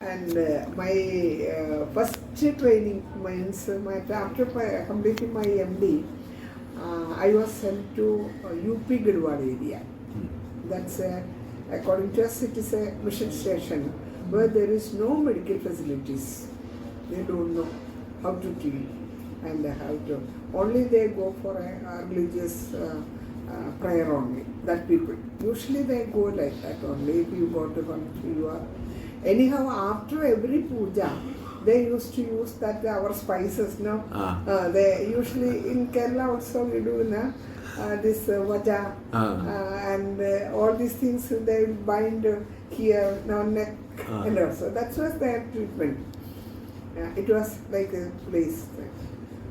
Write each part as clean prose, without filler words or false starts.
And my first training means after completing my MD, I was sent to UP Gurwad area. That's according to us, it is a mission station where there is no medical facilities. They don't know how to treat and how to. Only they go for a religious prayer only. That people usually they go like that only. If you go to country, you are. Anyhow, after every puja, they used to use that our spices. No, they usually in Kerala also we do this vaja and all these things they will bind here, now neck, and also that was their treatment. It was like a place.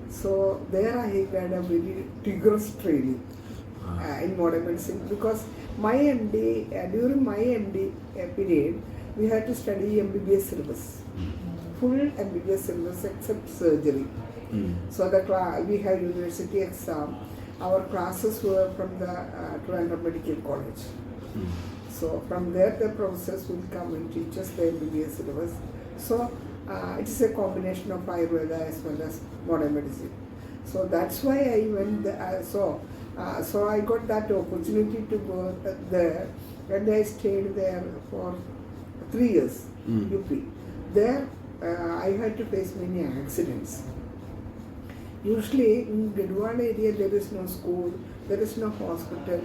So there I had a very rigorous training in modern medicine because my MD during my MD period. We had to study MBBS syllabus, full MBBS syllabus except surgery. So we had university exam. Our classes were from the Trivandrum Medical College. So from there the professors will come and teach us the MBBS syllabus. So it is a combination of Ayurveda as well as modern medicine. So that's why I went there. So I got that opportunity to go there, and I stayed there for 3 years, UP. There, I had to face many accidents. Usually in Gurwad area, there is no school, there is no hospital.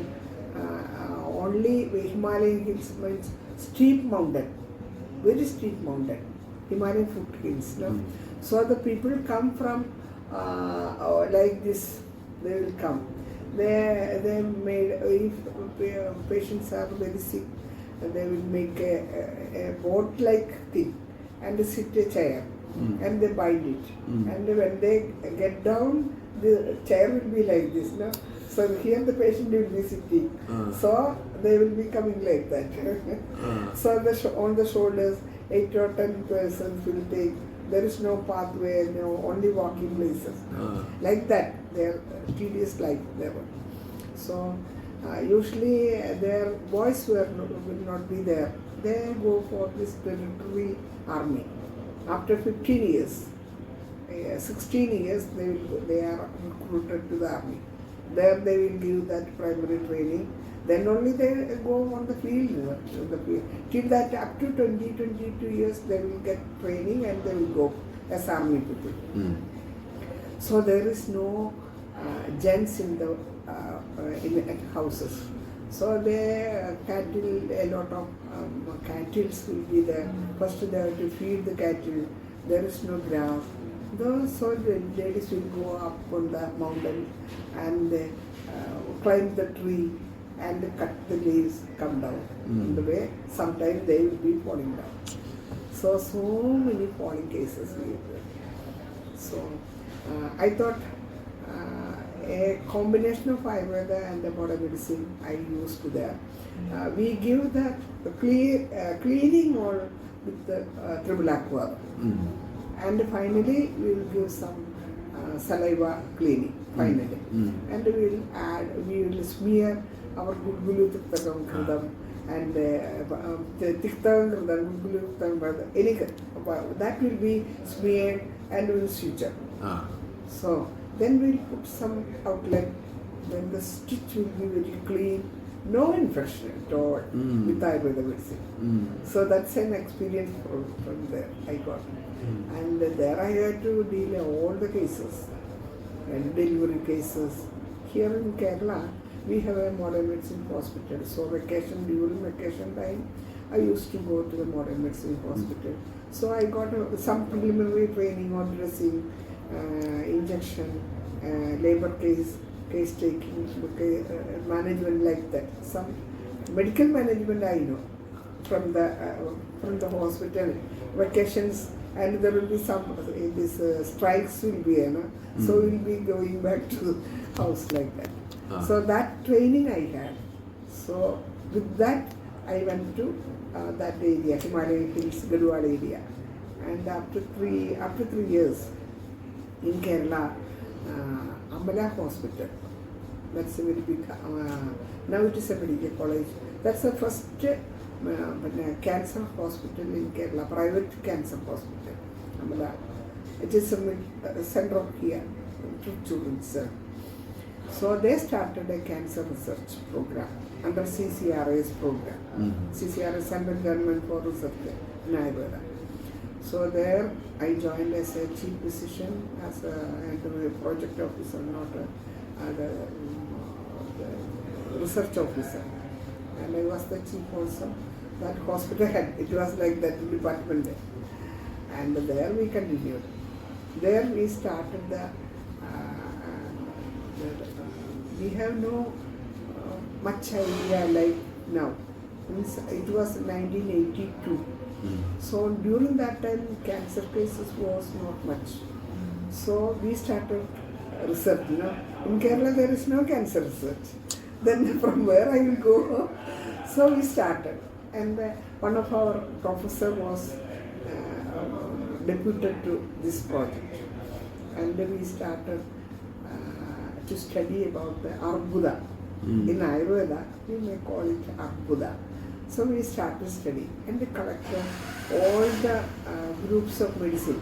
Only Himalayan hills means steep mountain, very steep mountain, Himalayan foothills. No? So the people come from like this. They will come. They made if patients are very sick. They will make a boat-like thing and sit a chair and they bind it. And when they get down, the chair will be like this. No? So here the patient will be sitting. So they will be coming like that. So on the shoulders, 8 or 10 persons will take. There is no pathway, no only walking places. Like that, their tedious life they were. So. Usually their boys will not be there. They go for this territory army. After 15 years, 16 years, they are recruited to the army. There they will give that primary training. Then only they go on the field. Till that up to 22 years, they will get training and they will go as army people. So there is no gents in the in houses. So the cattle, a lot of cattle will be there. First they have to feed the cattle. There is no grass. So the ladies will go up on the mountain and climb the tree and cut the leaves, come down. In the way, sometimes they will be falling down. So many falling cases. So I thought a combination of Ayurveda and the modern medicine I used there. We give the cleaning or with the triple aqua. And finally we will give some saliva cleaning finally. And we will smear our Gulu Tiktakam Kridam and Tiktakam Kridam, Gulu Tiktakam, that will be smeared and will suture. So then we'll put some outlet, then the stitch will be very clean, no infection at all with Ayurveda medicine. So that's an experience from there I got. And there I had to deal with all the cases, and delivery cases. Here in Kerala, we have a modern medicine hospital. So during vacation time, I used to go to the modern medicine hospital. So I got some preliminary training on dressing, injection, labor case taking, management like that. Some medical management I know from the hospital, vacations, and there will be some strikes will be, so we'll be going back to house like that. So that training I had. So with that I went to that area, Himalayan Hills, Gurwad area, and after 3 years in Kerala, Amala Hospital. That's a very big. Now it is a medical college. That's the first cancer hospital in Kerala, private cancer hospital. It is a center of here, children's. So they started a cancer research program under CCRA's program. CCRA, Central Government for Research in Ayurveda. So there I joined as a chief physician, as a project officer, not the research officer. And I was the chief also. That hospital had, it was like that department. And there we continued. There we started we have no much idea like now. It was 1982. So during that time, cancer cases was not much. So we started research. In Kerala there is no cancer research. Then from where I will go? So we started. And one of our professor was deputed to this project. And we started to study about the Arbuda. In Ayurveda, we may call it Arbuda. So we started studying and we collected all the groups of medicine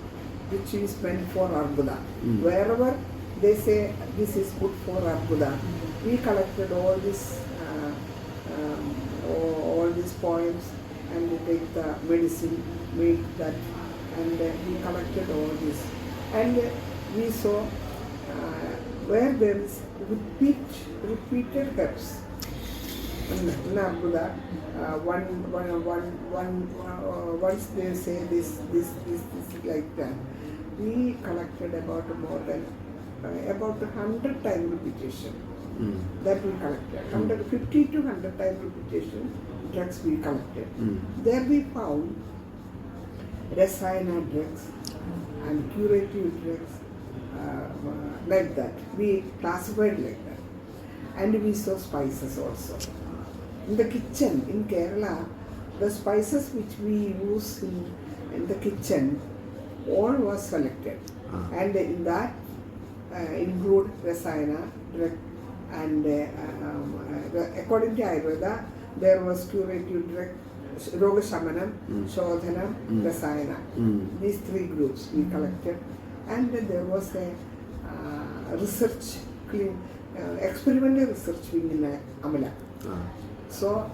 which is meant for Arbuda. Wherever they say this is good for Arbuda, we collected all these poems and we take the medicine, make that, and we collected all this. And we saw where there is repeated herbs. In Arbuda, once they say this like that, we collected about more than about 100 time repetition. That we collected. 50 to 100 time repetition drugs we collected. There we found rasayana drugs and curative drugs like that. We classified like that. And we saw spices also. In the kitchen in Kerala, the spices which we use in the kitchen, all was selected. And in that include rasayana drug, and according to Ayurveda, there was curative drug, Roga Shamanam, Shodhanam, Rasayana. These three groups we collected. And there was a research, experimental research wing in Amala. So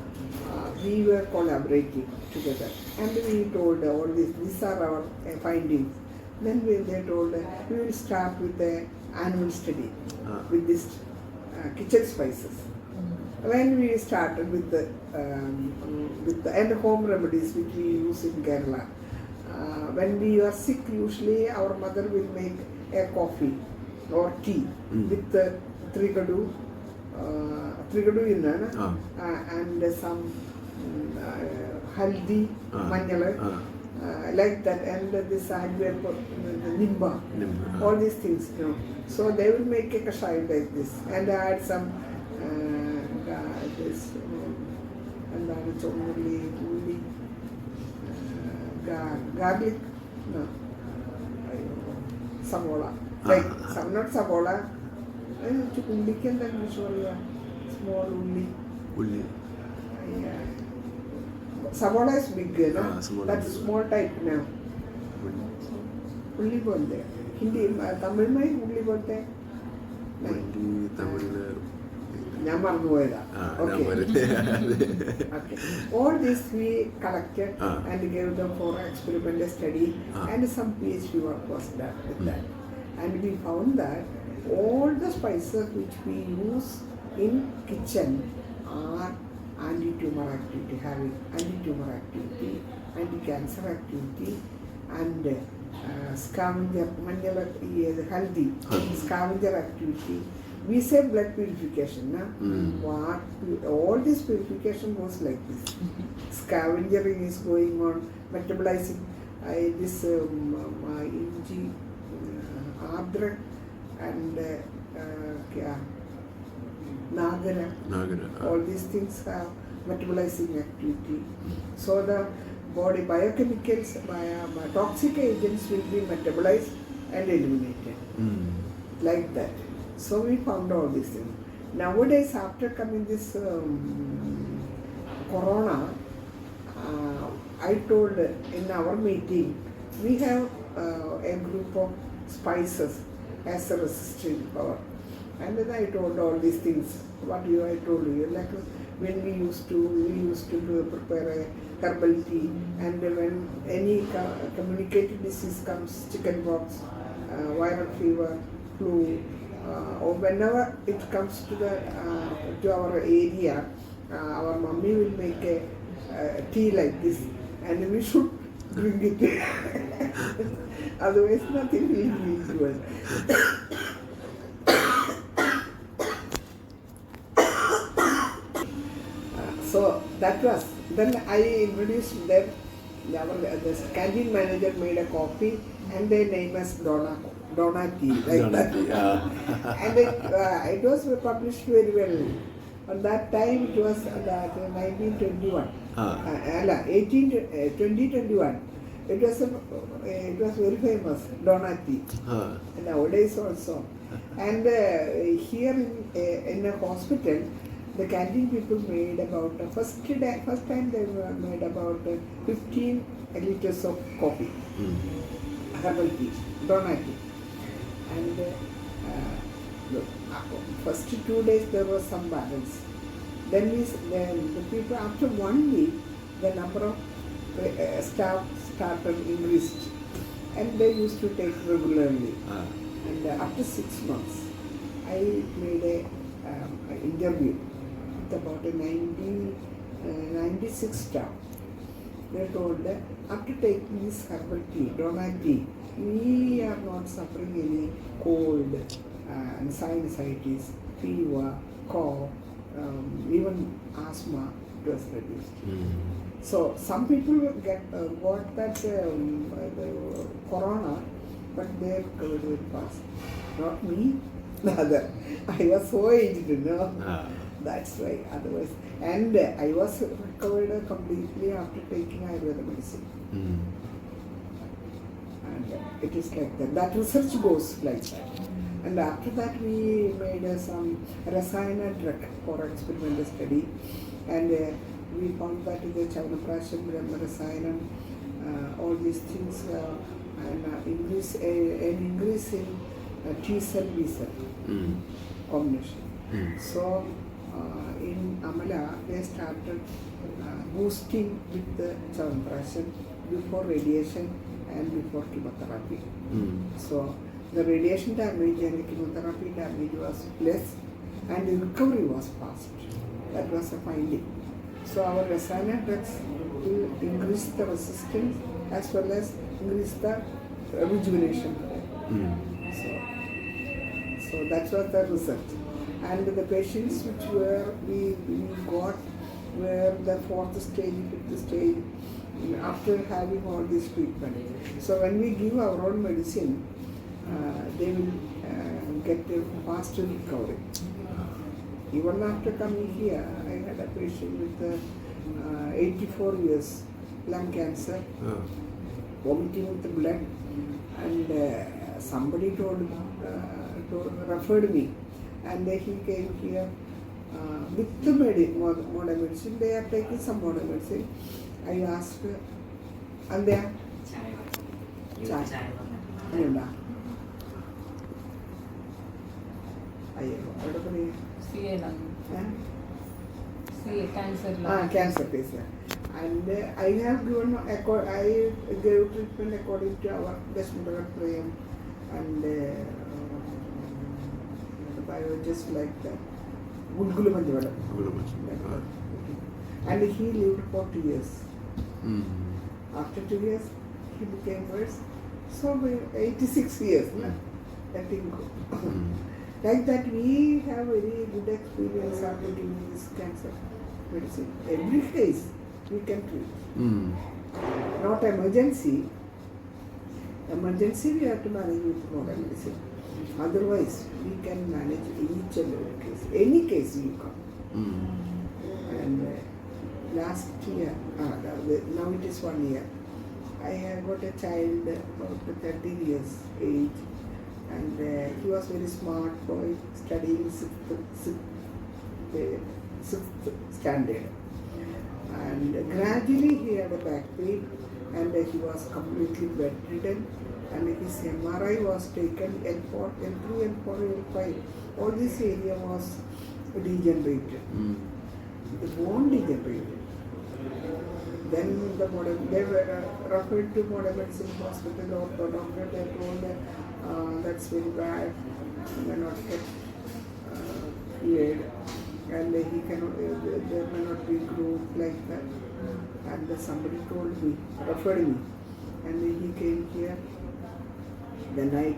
we were collaborating together, and we told all these are our findings. Then they told we will start with the annual study with this kitchen spices. When we started with the and home remedies which we use in Kerala, when we are sick, usually our mother will make a coffee or tea with the trigadu and some haldi, manjala, like that, and this nimba, all these things, So they will make a kashayam like this, and add some this garlic, no, samola, like some not samola. Small ulli. Samola is big, that's small type now. Ulli bolte. Hindi, Tamil mein ulli bolte. Okay. All this we collected and gave them for experimental study, and some PhD work was done with that. And we found that all the spices which we use in kitchen are anti-tumor activity, having anti-tumor activity, anti-cancer activity, and scavenger, haldi, scavenger activity. We say blood purification. All this purification goes like this. Scavengering is going on, metabolizing this inji, adrak, and nagara. All these things have metabolizing activity. So the body biochemicals, toxic agents will be metabolized and eliminated. Like that. So we found all these things. Nowadays, after coming this corona, I told in our meeting, we have a group of spices as a resisting power. And then I told all these things, what I told you, like when we used to prepare a herbal tea, and when any communicated disease comes, chicken pox, viral fever, flu, or whenever it comes to our area, our mummy will make a tea like this, and we should drink it. Otherwise, nothing will be good. So that was, then I introduced them. The canteen manager made a copy, and they named us Donna Tea, like that. And it was published very well. At that time, it was 1921. 2021. It was very famous, Donna Tea. Nowadays also. And here in a hospital, the canteen people made about, first time they made about 15 liters of coffee, herbal tea, Donna tea. And first 2 days there was some balance. Then the people, after 1 week, the number of staff started increased, and they used to take regularly. And after 6 months, I made a interview with about a 96 staff. They told that after taking this herbal tea, Donna tea, we are not suffering any cold, sinusitis, fever, cough, even asthma was reduced. So some people got that the corona, but they recovered very fast. Not me, the other. I was so aged, That's why. Otherwise, and I was recovered completely after taking Ayurveda medicine. And it is like that. That research goes like that. And after that, we made some Rasayana drug for experimental study, and we found that the Chavanaprasham, Brahma Rasayanam, all these things, and an increase in T cell B cell combination. So in Amala, they started boosting with the Chavanaprasham before radiation and before chemotherapy. So the radiation damage and the chemotherapy damage was less, and the recovery was fast. That was a finding. So our Rasayana drugs will increase the resistance as well as increase the rejuvenation. So that was the result. And the patients which we got were the 4th stage, 5th stage, after having all this treatment. So when we give our own medicine, they will get a faster recovery. Even after coming here, I had a patient with 84 years, lung cancer, vomiting with the blood, and somebody referred me, and he came here with the modern medicine. They are taking some modern medicine. I asked, and they are chai. Cancer patient. And I have given, I gave treatment according to our Dashmudara Prayam, and just like that. And he lived for 2 years. After 2 years, he became worse. So 86 years, let him go. Like that, we have very good experience after giving this cancer medicine. Every case we can treat. Not emergency. Emergency we have to manage with modern medicine. Otherwise, we can manage each and every case. Any case you come. And last year, now it is 1 year, I have got a child about 13 years age, and he was very smart boy, studying 6th standard. And And gradually he had a back pain, and he was completely bedridden, and his MRI was taken, L4, L3, L4, L5. All this area was degenerated. The bone degenerated. Then they were referred to modern medicine hospital or the doctor. They told that that's very bad, may not get cleared, and he cannot, there may not be growth like that. And somebody told me, referred me, and he came here. Then I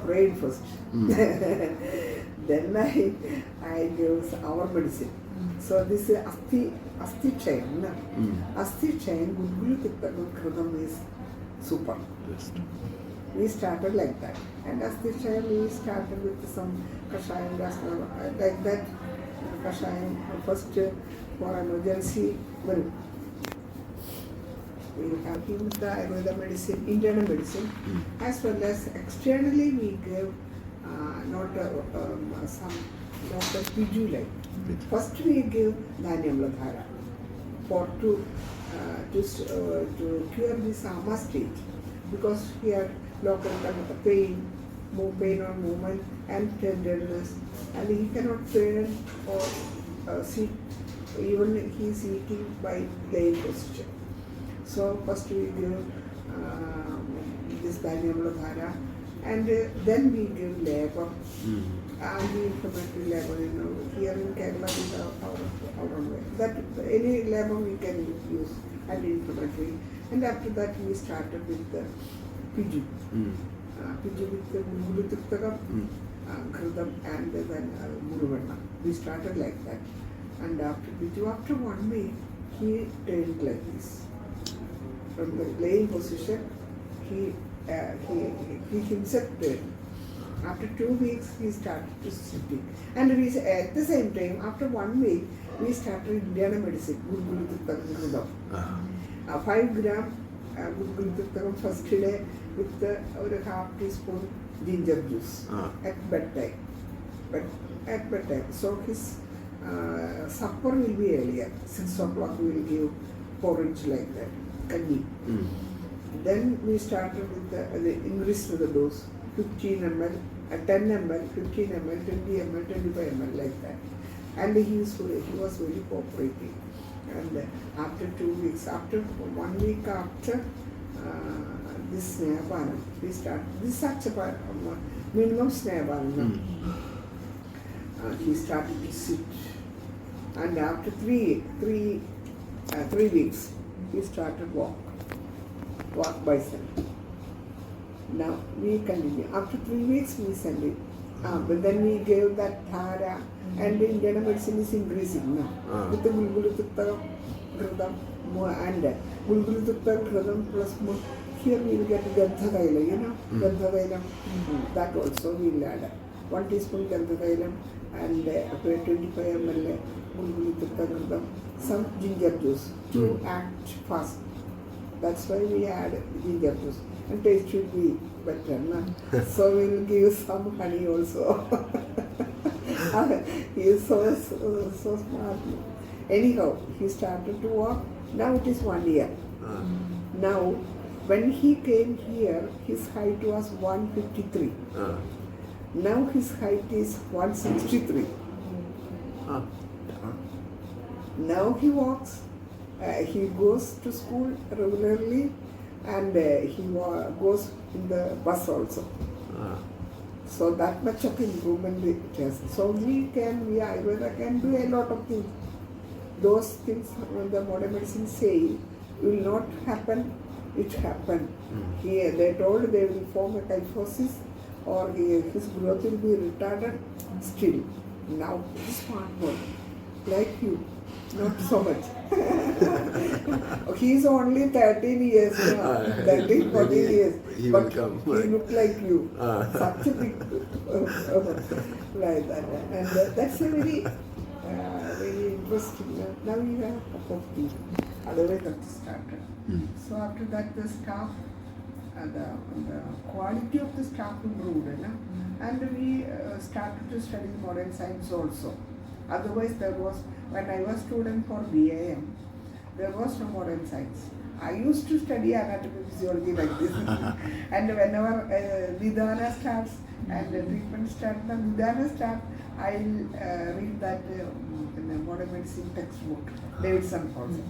prayed first. Then I gave our medicine. So this is Asti chain. Asti chain, Guru Prof is super. We started like that. And Asti chain we started with some Kashayam, like that. Kashayam first for emergency. Well, we have given the Ayurveda medicine, internal medicine, as well as externally we gave some Jubilee. First we give Nallepilly for to cure this ama stage, because he had local pain or movement and tenderness, and he cannot turn or sit, even he is eating by laying posture. So first we give this Nallepilly, and then we give labor, anti-inflammatory labor. Here in Kerala we have our own way. That any labor we can use, anti-inflammatory. And after that we started with the Piju. Piju with the Guru Prof, and then Guru Prof. We started like that. And after Piju, after 1 week, he turned like this. From the laying position, he himself turned. After 2 weeks, he started to sitting. And we, at the same time, after 1 week, we started Indian medicine, Guru Prof. 5 gram Guru Prof first day with a half teaspoon ginger juice at bedtime. At bedtime. So his supper will be earlier. 6 o'clock we will give porridge like that, kanji. Then we started with the increase to the dose, 15 ml, 10 ml, 15 ml, 20 ml, 25 ml like that. And he was very cooperative. And after 2 weeks, after 1 week after this Snehapanam, we started, this such a minimum Snehapanam. He started to sit. And after 3 weeks, he started walk by himself. Now we continue. After 3 weeks, we send it. But then we gave that Thara, and the Indian medicine is increasing now. With the Gulgulu and Gulgulu plus more. Here we will get Gandhadailam, Gandhadailam. That also we will add 1 teaspoon Gandhadailam and 25 ml Gulgulu, some ginger juice to act fast. That's why we add ginger juice. And taste should be better. Na? So we will give some honey also. He is so smart. Anyhow, he started to walk. Now it is 1 year. Now, when he came here, his height was 153. Now his height is 163. Now he walks. He goes to school regularly, and he goes in the bus also. So that much of improvement it has. So Ayurveda can do a lot of things. Those things when the modern medicine say will not happen, it happened. Here they told they will form a kyphosis, or his growth will be retarded. Still, now smart boy, like you. Not so much. He is only 13 years now, 13, 14 years. He but will come. He looked like you. Such a big like that. And that's a very interesting. Now you have a cup of tea. Otherwise that started. So after that the staff, the quality of the staff improved. And we started to study modern science also. Otherwise there was when I was student for BAM, there was no modern science. I used to study anatomy physiology like this. And whenever Nidana starts and the treatment starts, the Nidana starts, I'll read that in a modern medicine textbook, Davidson also.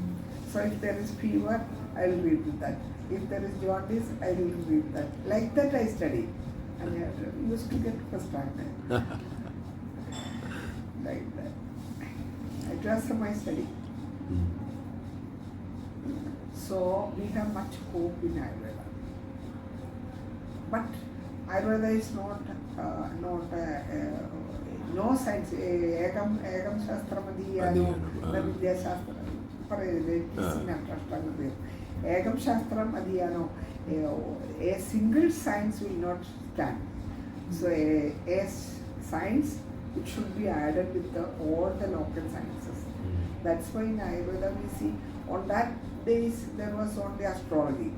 So if there is fever, I will read that. If there is jaundice, I will read that. Like that I study. And I used to get first rank. Like that. It was my study. So we have much hope in Ayurveda. But Ayurveda is not no science. Ekam Shastram Adhiyano, Vaidyas Ekam Shastram Adhiyano. A single science will not stand. So a science which should be added with all the local sciences. That's why in Ayurveda we see on that days there was only astrology.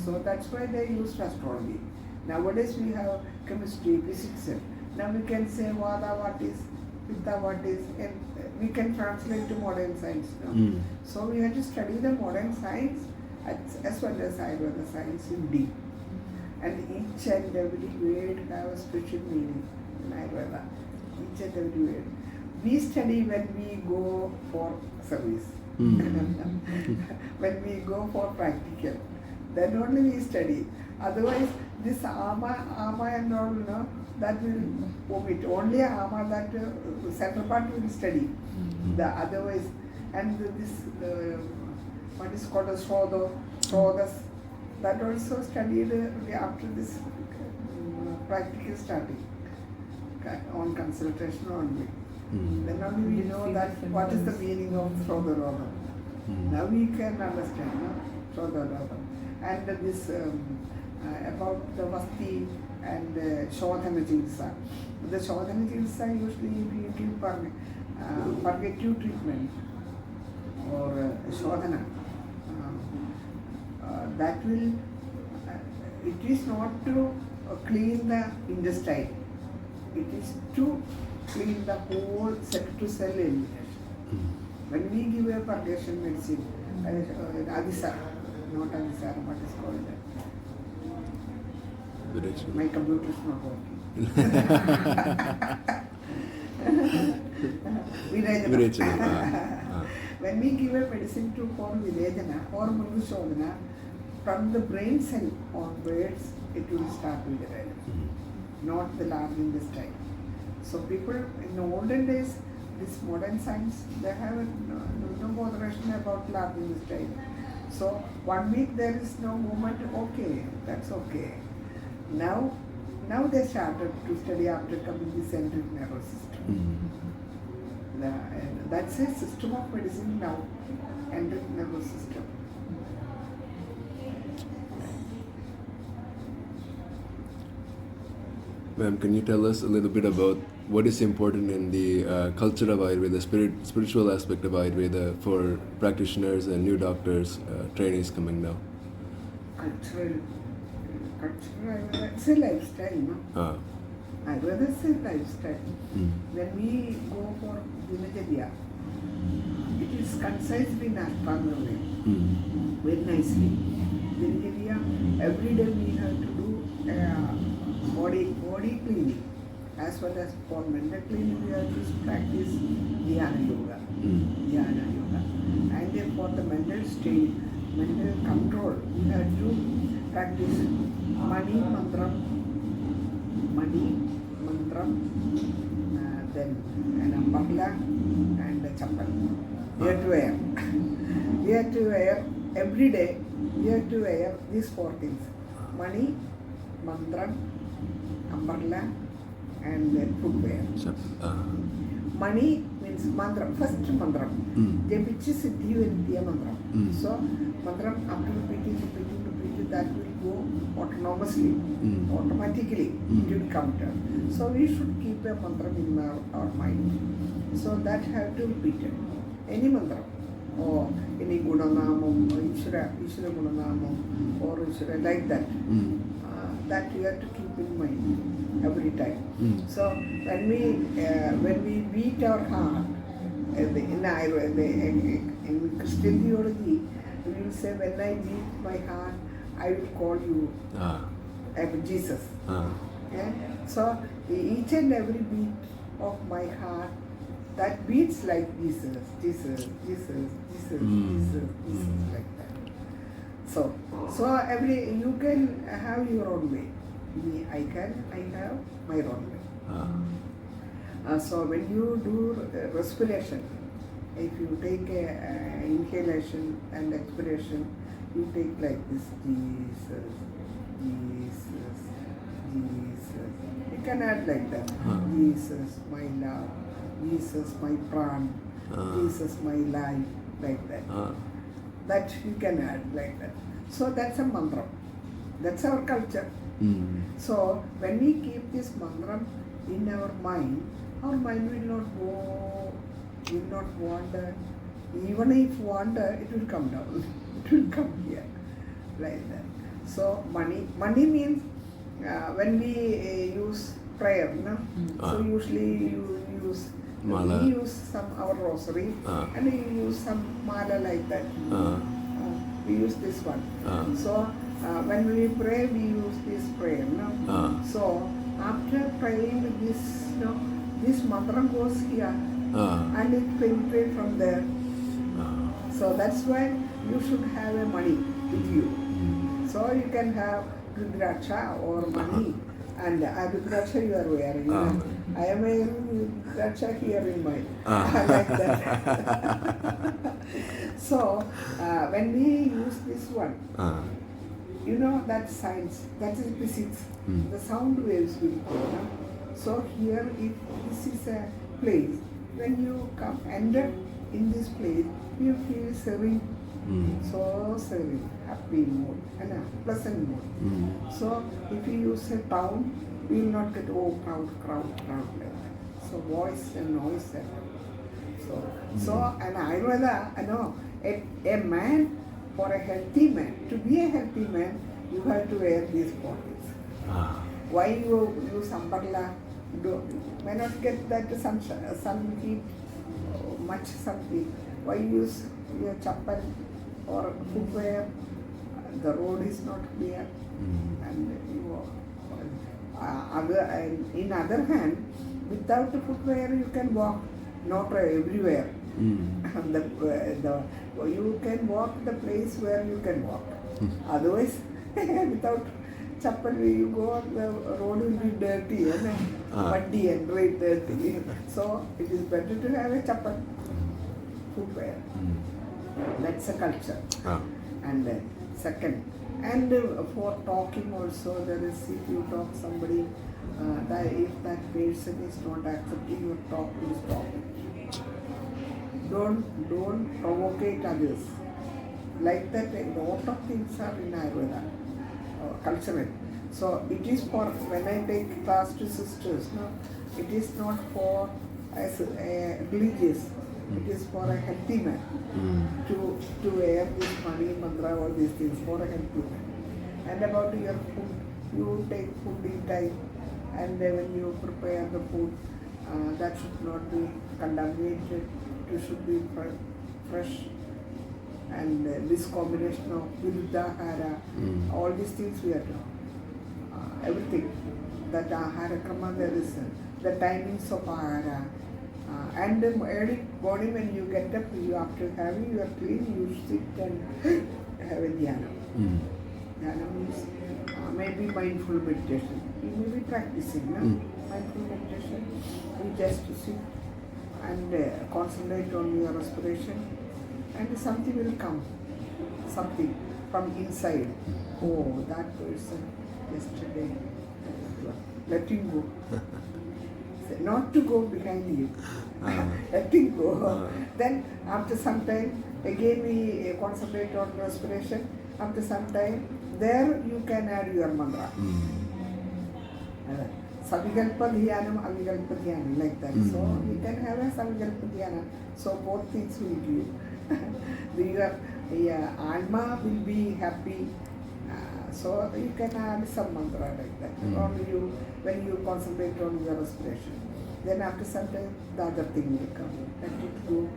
So that's why they used astrology. Nowadays we have chemistry, physics. Now we can say Vada what is, Pitta what is, and we can translate to modern science now. So we have to study the modern science as well as Ayurveda science in deep. And each and every word have a special meaning in Ayurveda. Each and every word. We study when we go for service. When we go for practical, then only we study. Otherwise, this ama and all, that will omit. Only ama, that center part will study. The otherwise, and this what is called as Srodhas, that also studied after this practical starting on consultation only. Then only we know that what is the meaning of Srodha. Now we can understand Srodha. And this about the Vasti and Shodhana Chikitsa. The Shodhana Chikitsa usually we give purgative treatment or Shodhana. That will, it is not to clean the intestine. It is to clean the whole cell-to-cell elimination. When we give a purgation medicine, Adhithyan, not Adhithyan, what is called that? My computer is not working. When we give a medicine for Virejana or Murushodhana, from the brain cell onwards, it will start Virejana, not the large intestine. So people in the olden days, this modern science, they have no botheration about large intestine. So 1 week there is no movement, okay, that's okay. Now they started to study after coming the central nervous system. That's a system of medicine now, central nervous system. Ma'am, can you tell us a little bit about what is important in the culture of Ayurveda, spiritual aspect of Ayurveda for practitioners and new doctors, trainees coming now? Cultural Ayurveda, it's a lifestyle, no? Ayurveda is a lifestyle. When we go for Dinacharya, it is concisely in Ashtanga way, very nicely. Dinacharya, every day we have to do body cleaning, as well as for mental cleaning we have to practice Dhyana Yoga. And then for the mental state, mental control, we have to practice Mani Mantram, then an umbrella and a chappal. We have to wear. We have to wear every day. We have to wear these 4 things: Mani, Mantram, umbrella, and then footwear. Mani means mantram, first mantram. Japichi siddhi vedya mantram. So mantram, after repeating, that will go autonomously, automatically. It will come down. So we should keep a mantram in our mind. So that have to repeat it. Any mantram, or any gunanamam, Ishvara gunanamam, or Ishvara, like that. That you have to keep in mind every time. So when we beat our heart, in Ayurveda, in Christian theology, we will say, when I beat my heart, I will call you Jesus. Yeah? So each and every beat of my heart, that beats like Jesus, Jesus, Jesus, Jesus, Jesus, Jesus, like that. So every, you can have your own way. I have my own way. So when you do respiration, if you take inhalation and expiration, you take like this, Jesus, Jesus, Jesus. You can add like that. Jesus, my love. Jesus, my pran. Jesus, my life. Like that. That you can add like that. So that's a mantra. That's our culture. So when we keep this mantra in our mind will not go, will not wander. Even if wander, it will come down. It will come here. Like that. So money means when we use prayer, no? So usually you use Mala. we use some our rosary and we use some mala like that. We use this one. So when we pray, we use this prayer, no? So after praying this, no, this mantra goes here and it penetrates from there. So that's why you should have a money with you. So you can have Rudraksha or money. And Rudraksha you are wearing. I am wearing Rudraksha here in my like that. So when we use this one, you know that science, that is physics. The sound waves will go. No? So here, if this is a place, when you come enter in this place, you feel serene. So serene, happy mood and a pleasant mood. So if you use a town, you will not get crowd like that. So voice and noise. So an Ayurveda, a man, for a healthy man, to be a healthy man, you have to wear these bodies. Why you use umbrella? May not get that sun heat, much sun heat. Why use your chappal or footwear? The road is not clear, and you in other hand, without the footwear you can walk, not everywhere. You can walk the place where you can walk. Otherwise, without chappal, you go, the road will be dirty and muddy and very dirty. So it is better to have a chappal footwear. That's a culture. And second, and for talking also, there is, if you talk somebody, that if that person is not accepting your talk, please stop it. Don't provocate others. Like that, a lot of things are in Ayurveda, cultural. So it is for, when I take class to sisters, no, it is not for as a religious. It is for a healthy man to wear this money, mantra, all these things for a healthy man. And about your food, you take food in time, and when you prepare the food, that should not be contaminated. It should be fresh. And this combination of viruddhahara, all these things we are doing. Everything. That ahara krama, there is the timings of ahara. And early morning when you get up, you after having your clean, you sit and have a dhyana. Dhyana means maybe mindful meditation. You may be practicing, no? Mindful meditation. You just sit and concentrate on your respiration, and something will come. Something from inside. Oh, that person yesterday. Let him go. Not to go behind you. Let him go. Then after some time, again we concentrate on respiration. After some time, there you can add your mantra. Savikalpa dhyanam, avikalpa dhyanam, like that. So you can have a savikalpa dhyana. So both things will give. Your alma will be happy. So you can add some mantra like that. Or when you concentrate on your respiration. Then after some time, the other thing will come. Let it go.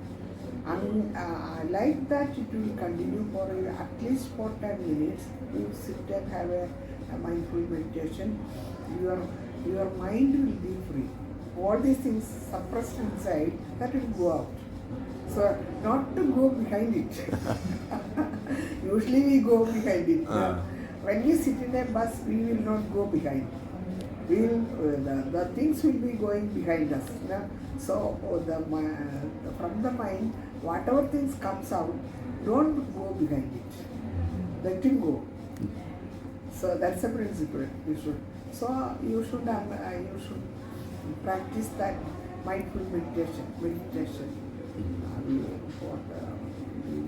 And I like that it will continue for at least for 10 minutes. You sit and have a mindful meditation. Your mind will be free. All these things suppressed inside, that will go out. So not to go behind it. Usually we go behind it. When we sit in a bus, we will not go behind. We will, the things will be going behind us. So from the mind, whatever things comes out, don't go behind it. Let it go. So that's a principle. You should practice that mindful meditation. For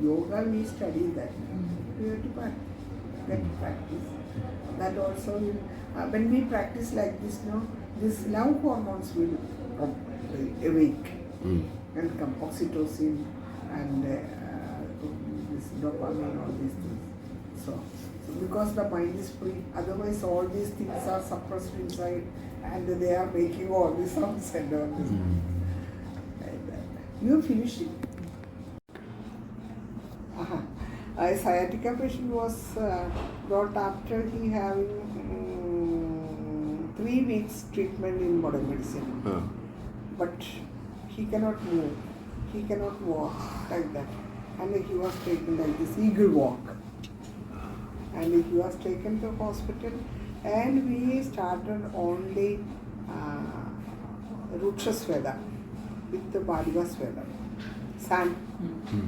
yoga, we study that. We have to practice. That also will. When we practice like this, this love hormones will awake and come oxytocin and this dopamine, all these things. So because the mind is free, otherwise all these things are suppressed inside and they are making all these sounds and all this. You finish it. A sciatica patient was brought after he having 3 weeks treatment in modern medicine. But he cannot move. He cannot walk like that. And he was taken like this eagle walk. And he was taken to hospital and we started only Ruksha Sveda with the Vaidyas Sveda. Sand,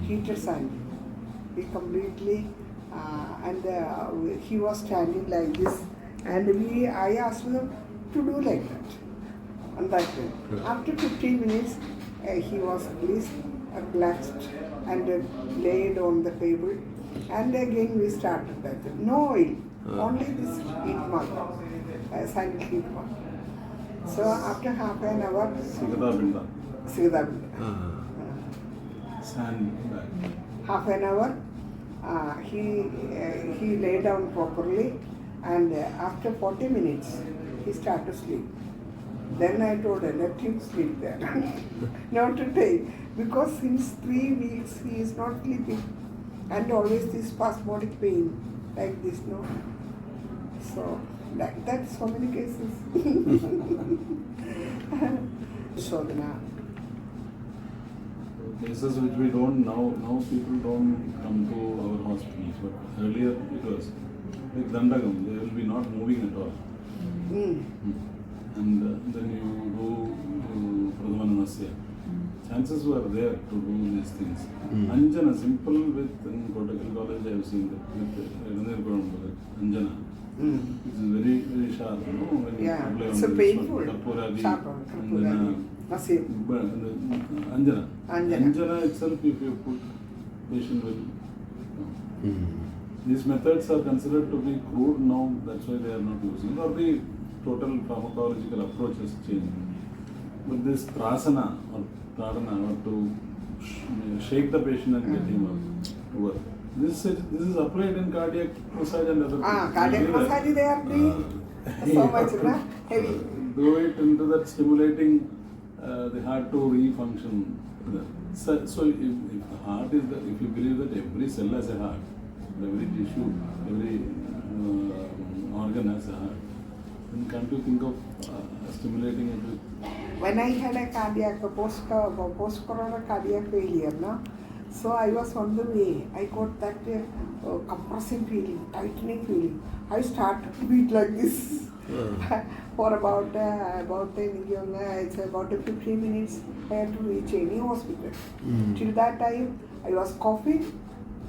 heated sand. He completely, and he was standing like this and I asked him to do like that. On that way. After 15 minutes, he was released, relaxed and laid on the table. And again we started that. No oil, only this heat mark, silent heat mark. So after half an hour, half an hour, he lay down properly, and after 40 minutes, he started to sleep. Then I told her, let him sleep there. Not to take, because since 3 weeks he is not sleeping. And always this spasmodic pain, like this, no? So, like that, so many cases. Shodhana. Cases which we don't now people don't come to our hospitals, but earlier it was like Dandagam, they will be not moving at all. And then you go to Pradhamanasya. Chances were there to do these things. Anjana, simple with in Kottakkal College, I have seen that with Anjana. It is very, very sharp, you know, when you apply it's on painful. Kapuradi, Sharp, and then Anjana itself, if you put patient will. These methods are considered to be crude now, that's why they are not using, or the total pharmacological approach has changed. But this prasana or pradana, or to shake the patient and get him up to work. This is applied in cardiac massage and other things. Cardiac massage they are doing so much, heavy. Do it into that stimulating the heart to refunction. So if the heart is if you believe that every cell has a heart, every tissue, every organ has a heart, then can't you think of stimulating it with? When I had a cardiac, post-corona cardiac failure, no? So I was on the way. I got that compressing feeling, tightening feeling. I started to beat like this for about 15 minutes. I had to reach any hospital. Till that time, I was coughing.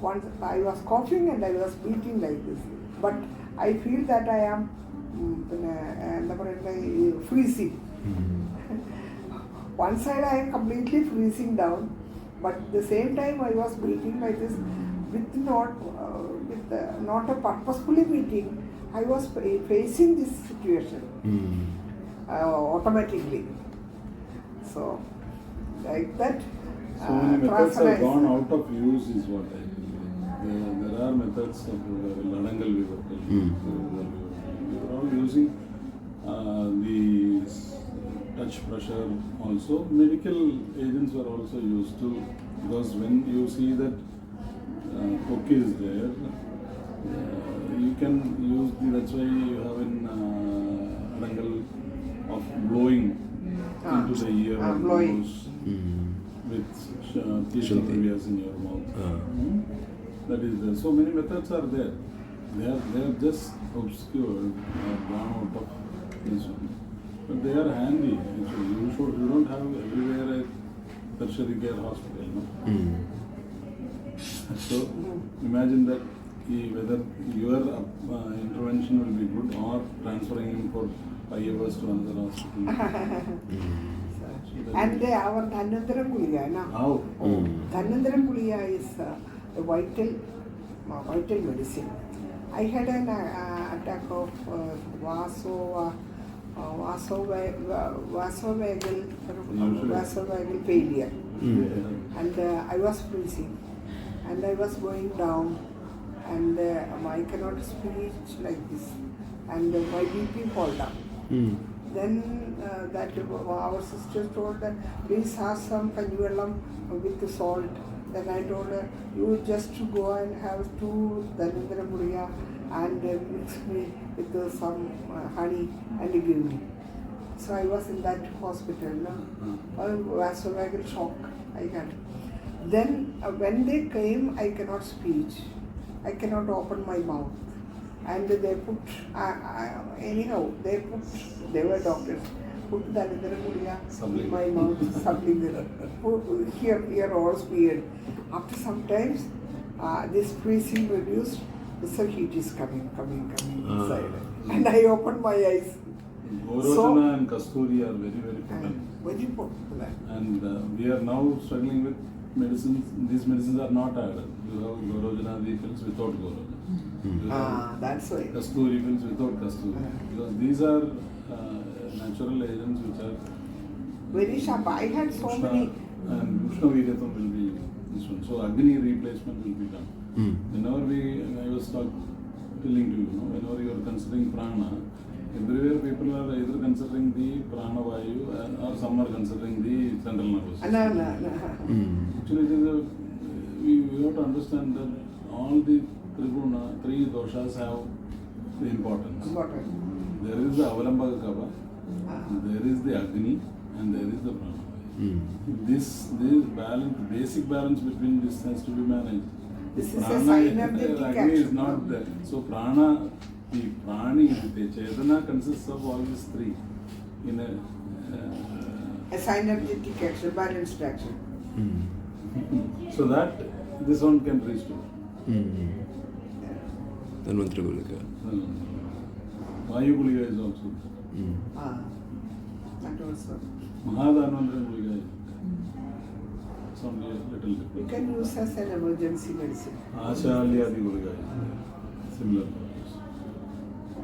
Once I was coughing and I was beating like this. But I feel that I am freezing. One side I am completely freezing down, but at the same time I was beating like this with not a purposefully beating. I was facing this situation automatically. So like that. So many methods have gone out of use is what I believe. There are methods of Ladangal we were telling. We were all using the touch brush pressure also. Medical agents were also used to, because when you see that cook is there, you can use that's why you have an angle of blowing into the ear or blowing. nose with teeth areas in your mouth. That is there. So many methods are there. They are just obscured or gone out of this one. But they are handy. Actually, you don't have everywhere a tertiary care hospital. No? So imagine that whether your intervention will be good or transferring him for 5 hours to another hospital. And our Dhanandaram Guliya, How? Dhanandaram Guliya is a vital medicine. I had an attack of vasovagal failure, and I was freezing, and I was going down, and I cannot speak like this, and my BP fall down. Then our sister told that please have some kanjuvellam with salt. Then I told her, you just go and have 2 Dhanandaram Guliya and mix me with some honey and give me. So I was in that hospital. Vasovagal shock I had. Then when they came, I cannot speak. I cannot open my mouth. And they put, they were doctors, put Dhanandaram Guliya in my mouth, sublingual. Here all speared. After some times, this freezing reduced, so heat is coming inside. And I opened my eyes. Gorojana and Kasturi are very, very potent. Very popular. And we are now struggling with medicines. These medicines are not added. You have Gorojana pills without Gorojana. That's why. Kasturi pills without Kasturi. Because these are natural agents which are very sharp. I had so many. And Ushna Viryatam will be this one. So Agni replacement will be done. Whenever I was telling to you, whenever you are considering prana, everywhere people are either considering the prana vayu or some are considering the central nervous system. Actually, it is we have to understand that all the triguna, 3 doshas have the importance. There is the Avalambaka Kava, there is the Agni, and there is the prana. This balance, basic balance between this has to be managed. This is a synaptic Agni is not there. So prana, the prani, the Chetana consists of all these 3 in a synaptic action, balanced action. So that this one can reach to. Dhanvantara Guliya. Vayu Guliya is also. That also. Mahadhanvantara Guliya is some little different. You can use as an emergency medicine. Ashalyadi Guliya is similar.